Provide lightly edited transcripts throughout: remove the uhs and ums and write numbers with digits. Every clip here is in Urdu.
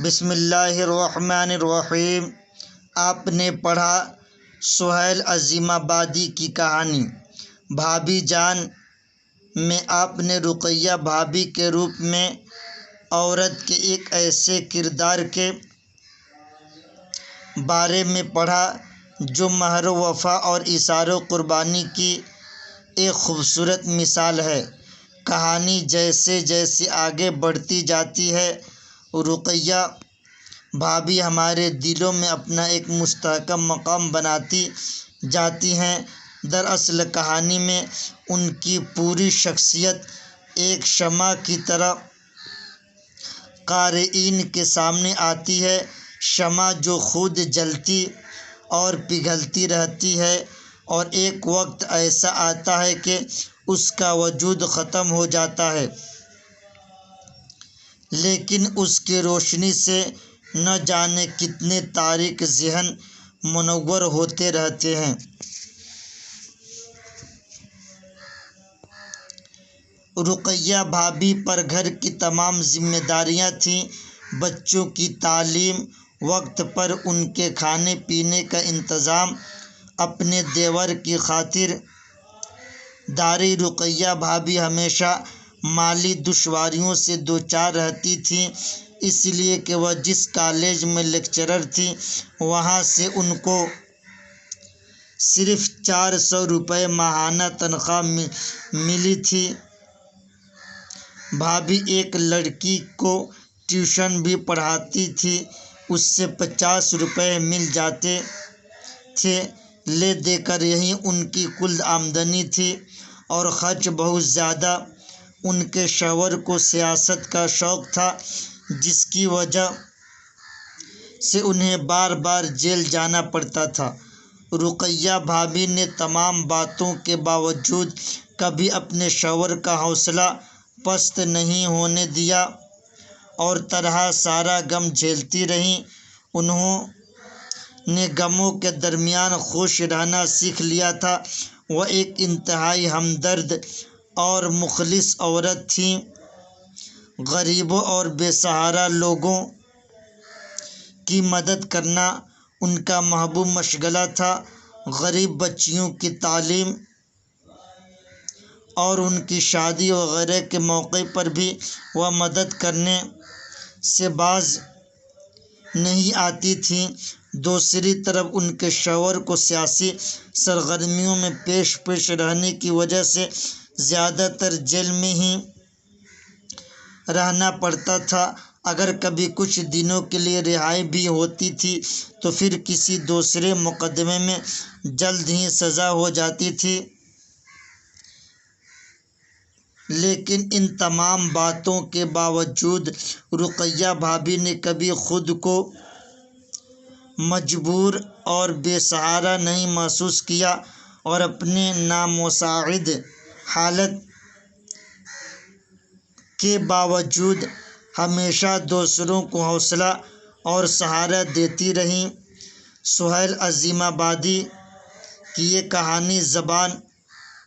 بسم اللہ الرحمن الرحیم۔ آپ نے پڑھا سہیل عظیم آبادی کی کہانی بھابی جان میں آپ نے رقیہ بھابی کے روپ میں عورت کے ایک ایسے کردار کے بارے میں پڑھا جو مہر و وفا اور ایثار و قربانی کی ایک خوبصورت مثال ہے۔ کہانی جیسے جیسے آگے بڑھتی جاتی ہے رقیہ بھابی ہمارے دلوں میں اپنا ایک مستحکم مقام بناتی جاتی ہیں۔ دراصل کہانی میں ان کی پوری شخصیت ایک شمع کی طرح قارئین کے سامنے آتی ہے، شمع جو خود جلتی اور پگھلتی رہتی ہے اور ایک وقت ایسا آتا ہے کہ اس کا وجود ختم ہو جاتا ہے، لیکن اس کی روشنی سے نہ جانے کتنے تاریک ذہن منور ہوتے رہتے ہیں۔ رقیہ بھابی پر گھر کی تمام ذمہ داریاں تھیں، بچوں کی تعلیم، وقت پر ان کے کھانے پینے کا انتظام، اپنے دیور کی خاطر داری۔ رقیہ بھابی ہمیشہ مالی دشواریوں سے دوچار رہتی تھیں، اس لیے کہ وہ جس کالج میں لیکچرر تھیں وہاں سے ان کو صرف 400 روپے ماہانہ تنخواہ ملی تھی۔ بھابی ایک لڑکی کو ٹیوشن بھی پڑھاتی تھیں، اس سے 50 روپے مل جاتے تھے، لے دے کر یہی ان کی کل آمدنی تھی اور خرچ بہت زیادہ۔ ان کے شوہر کو سیاست کا شوق تھا، جس کی وجہ سے انہیں بار بار جیل جانا پڑتا تھا۔ رقیہ بھابی نے تمام باتوں کے باوجود کبھی اپنے شوہر کا حوصلہ پست نہیں ہونے دیا اور طرح سارا غم جھیلتی رہیں۔ انہوں نے غموں کے درمیان خوش رہنا سیکھ لیا تھا۔ وہ ایک انتہائی ہمدرد اور مخلص عورت تھیں۔ غریبوں اور بے سہارا لوگوں کی مدد کرنا ان کا محبوب مشغلہ تھا۔ غریب بچیوں کی تعلیم اور ان کی شادی وغیرہ کے موقع پر بھی وہ مدد کرنے سے باز نہیں آتی تھیں۔ دوسری طرف ان کے شوہر کو سیاسی سرگرمیوں میں پیش رہنے کی وجہ سے زیادہ تر جیل میں ہی رہنا پڑتا تھا۔ اگر کبھی کچھ دنوں کے لیے رہائی بھی ہوتی تھی تو پھر کسی دوسرے مقدمے میں جلد ہی سزا ہو جاتی تھی۔ لیکن ان تمام باتوں کے باوجود رقیہ بھابی نے کبھی خود کو مجبور اور بے سہارا نہیں محسوس کیا اور اپنے نامساعد حالت کے باوجود ہمیشہ دوسروں کو حوصلہ اور سہارا دیتی رہیں۔ سہیل عظیم آبادی کی یہ کہانی زبان،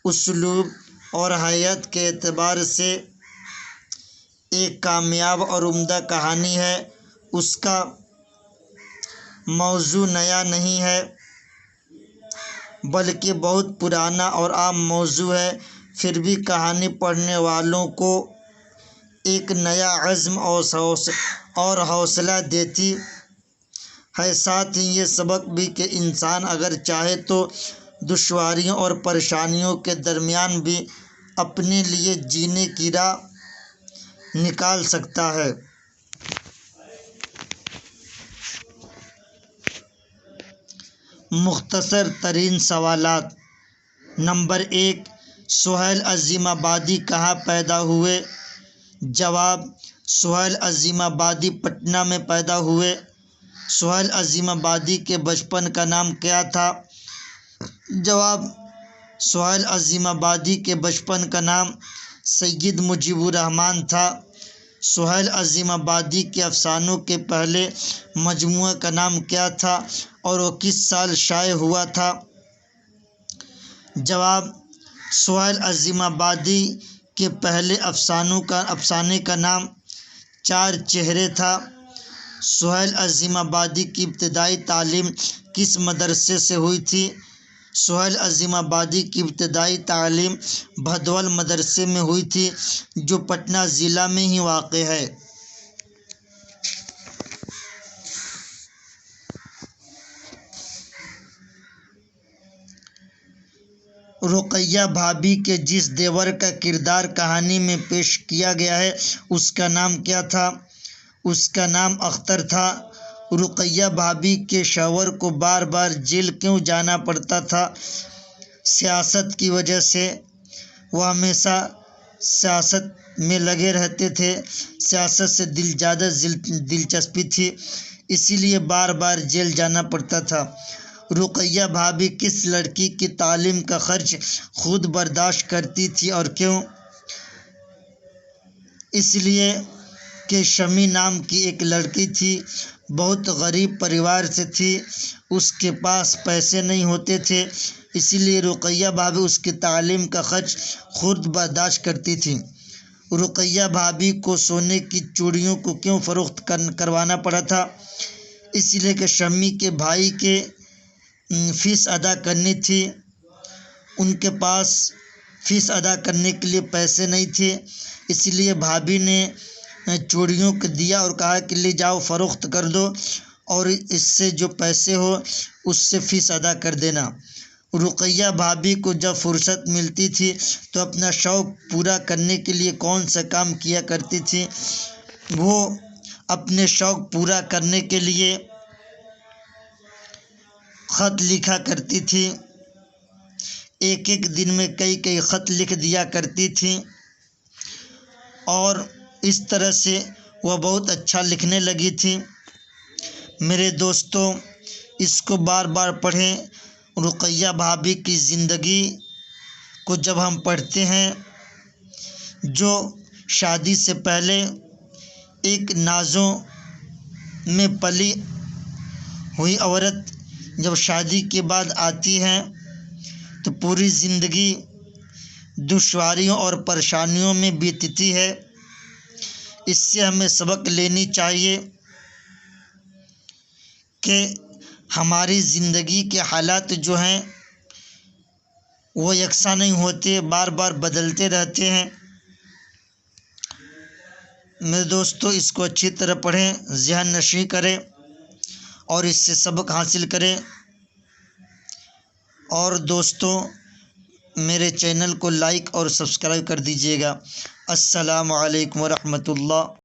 اسلوب اور حیات کے اعتبار سے ایک کامیاب اور عمدہ کہانی ہے۔ اس کا موضوع نیا نہیں ہے بلکہ بہت پرانا اور عام موضوع ہے، پھر بھی کہانی پڑھنے والوں کو ایک نیا عزم اور حوصلہ دیتی ہے۔ ساتھ ہی یہ سبق بھی کہ انسان اگر چاہے تو دشواریوں اور پریشانیوں کے درمیان بھی اپنے لیے جینے کی راہ نکال سکتا ہے۔ مختصر ترین سوالات۔ نمبر 1، سہیل عظیم آبادی کہاں پیدا ہوئے؟ جواب: سہیل عظیم آبادی پٹنہ میں پیدا ہوئے۔ سہیل عظیم آبادی کے بچپن کا نام کیا تھا؟ جواب: سہیل عظیم آبادی کے بچپن کا نام سید مجیب الرحمن تھا۔ سہیل عظیم آبادی کے افسانوں کے پہلے مجموعہ کا نام کیا تھا اور وہ کس سال شائع ہوا تھا؟ جواب: سہیل عظیم آبادی کے پہلے افسانے کا نام چار چہرے تھا۔ سہیل عظیم آبادی کی ابتدائی تعلیم کس مدرسے سے ہوئی تھی؟ سہیل عظیم آبادی کی ابتدائی تعلیم بھدول مدرسے میں ہوئی تھی، جو پٹنہ ضلع میں ہی واقع ہے۔ رقیہ بھابی کے جس دیور کا کردار کہانی میں پیش کیا گیا ہے اس کا نام کیا تھا؟ اس کا نام اختر تھا۔ رقیہ بھابی کے شوہر کو بار بار جیل کیوں جانا پڑتا تھا؟ سیاست کی وجہ سے۔ وہ ہمیشہ سیاست میں لگے رہتے تھے، سیاست سے زیادہ دلچسپی تھی، اسی لیے بار بار جیل جانا پڑتا تھا۔ رقیہ بھابی کس لڑکی کی تعلیم کا خرچ خود برداشت کرتی تھی اور کیوں؟ اس لیے کہ شمی نام کی ایک لڑکی تھی، بہت غریب پریوار سے تھی، اس کے پاس پیسے نہیں ہوتے تھے، اسی لیے رقیہ بھابی اس کی تعلیم کا خرچ خود برداشت کرتی تھی۔ رقیہ بھابی کو سونے کی چوڑیوں کو کیوں فروخت کروانا پڑا تھا؟ اس لیے کہ شمی کے بھائی کے فیس ادا کرنی تھی، ان کے پاس فیس ادا کرنے کے لیے پیسے نہیں تھے، اس لیے بھابی نے چوڑیوں کو دیا اور کہا کہ لے جاؤ فروخت کر دو اور اس سے جو پیسے ہو اس سے فیس ادا کر دینا۔ رقیہ بھابی کو جب فرصت ملتی تھی تو اپنا شوق پورا کرنے کے لیے کون سا کام کیا کرتی تھی؟ وہ اپنے شوق پورا کرنے کے لیے خط لکھا کرتی تھی، ایک ایک دن میں کئی خط لکھ دیا کرتی تھی اور اس طرح سے وہ بہت اچھا لکھنے لگی تھی۔ میرے دوستوں، اس کو بار بار پڑھیں۔ رقیہ بھابی کی زندگی کو جب ہم پڑھتے ہیں، جو شادی سے پہلے ایک نازوں میں پلی ہوئی عورت جب شادی کے بعد آتی ہے تو پوری زندگی دشواریوں اور پریشانیوں میں بیتتی ہے۔ اس سے ہمیں سبق لینی چاہیے کہ ہماری زندگی کے حالات جو ہیں وہ یکساں نہیں ہوتے، بار بار بدلتے رہتے ہیں۔ میرے دوستو، اس کو اچھی طرح پڑھیں، ذہن نشین کریں اور اس سے سبق حاصل کریں۔ اور دوستو، میرے چینل کو لائک اور سبسکرائب کر دیجیے گا۔ السلام علیکم ورحمۃ اللہ۔